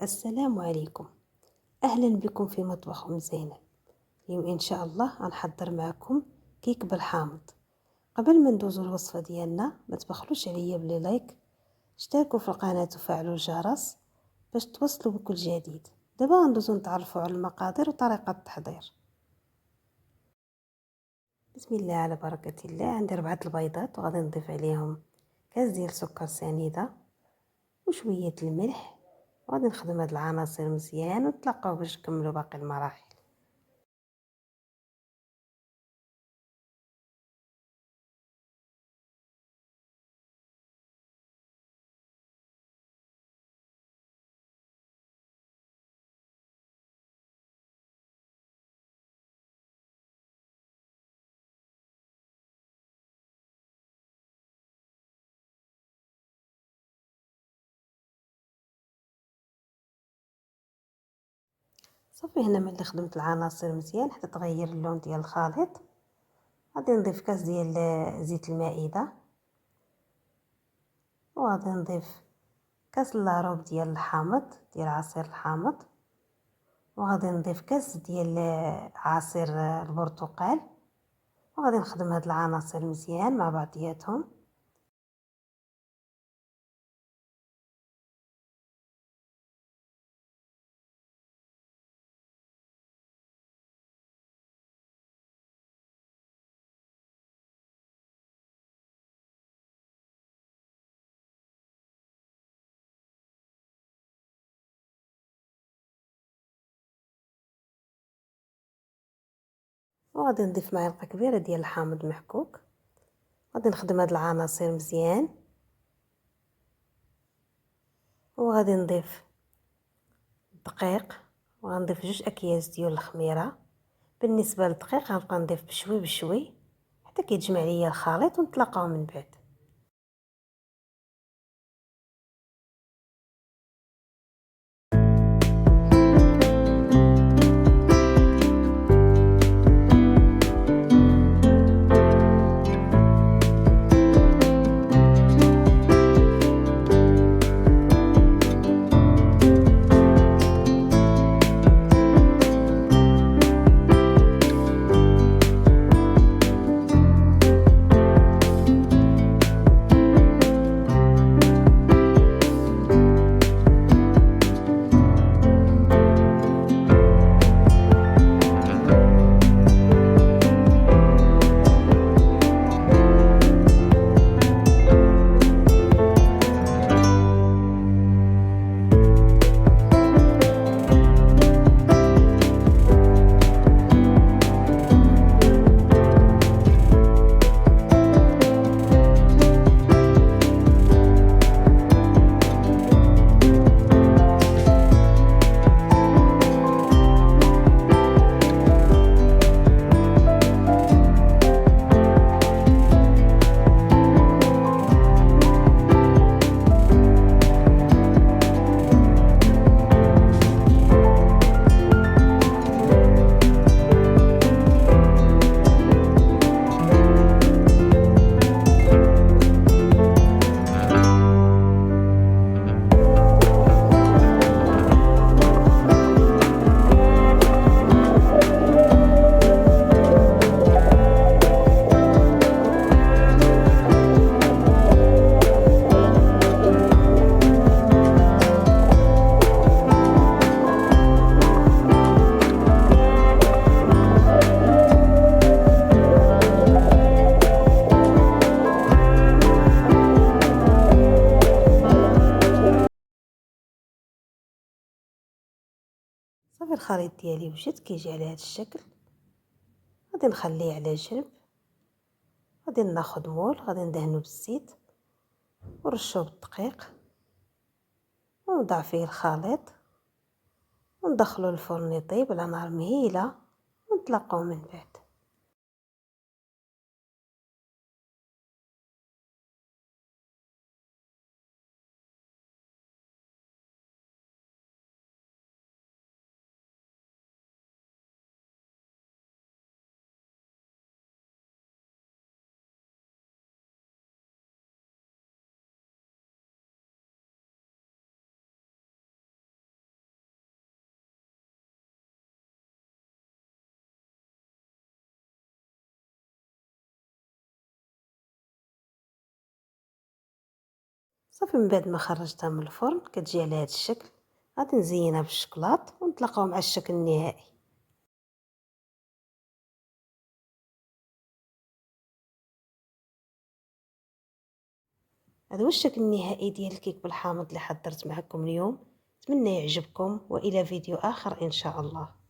السلام عليكم. أهلا بكم في مطبخ زينب. اليوم إن شاء الله غنحضر معكم كيك بالحامض. قبل ما ندوزو الوصفة ديالنا ما تبخلوش عليا بلي لايك، اشتركوا في القناة وفعلوا الجرس باش توصلوا بكل جديد. دابا غندوزو نتعرفوا على المقادير وطريقة التحضير. بسم الله على بركة الله. عندي 4 البيضات وغادي نضيف عليهم كاس ديال سكر سنيدة وشوية الملح، وغادي نخدم هاد العناصر مزيان ونتلاقاو باش نكملوا باقي المراحل. صافي هنا ملي خدمت العناصر مزيان حتى تغير اللون ديال الخليط، غادي نضيف كاس ديال زيت المائدة، وغادي نضيف كاس لاروب ديال الحامض ديال عصير الحامض، وغادي نضيف كاس ديال عصير البرتقال، وغادي نخدم هاد العناصر مزيان مع بعضياتهم. وغادي نضيف معلقة كبيرة ديال الحامض محكوك. غادي نخدم هاد العناصر مزيان، وغادي نضيف الدقيق، وغنضيف 2 اكياس ديال الخميره. بالنسبه للدقيق غنبقى نضيف بشوي بشوي حتى كيتجمع ليا الخليط ونتلاقاو من بعد. صافي الخليط ديالي وجد كيجي على هذا الشكل. غادي نخليه على جنب. غادي ناخذ مول، غادي ندهنو بالزيت ونرشو بالدقيق ونوضع فيه الخليط وندخلو الفرن يطيب على نار مهيله ونتلاقاو من بعد. صافي من بعد ما خرجتها من الفرن كتجي على هذا الشكل. غادي نزينها بالشكلاط ونتلاقاو مع الشكل النهائي. هذا هو الشكل النهائي ديال الكيك بالحامض اللي حضرت معكم اليوم. نتمنى يعجبكم، والى فيديو اخر ان شاء الله.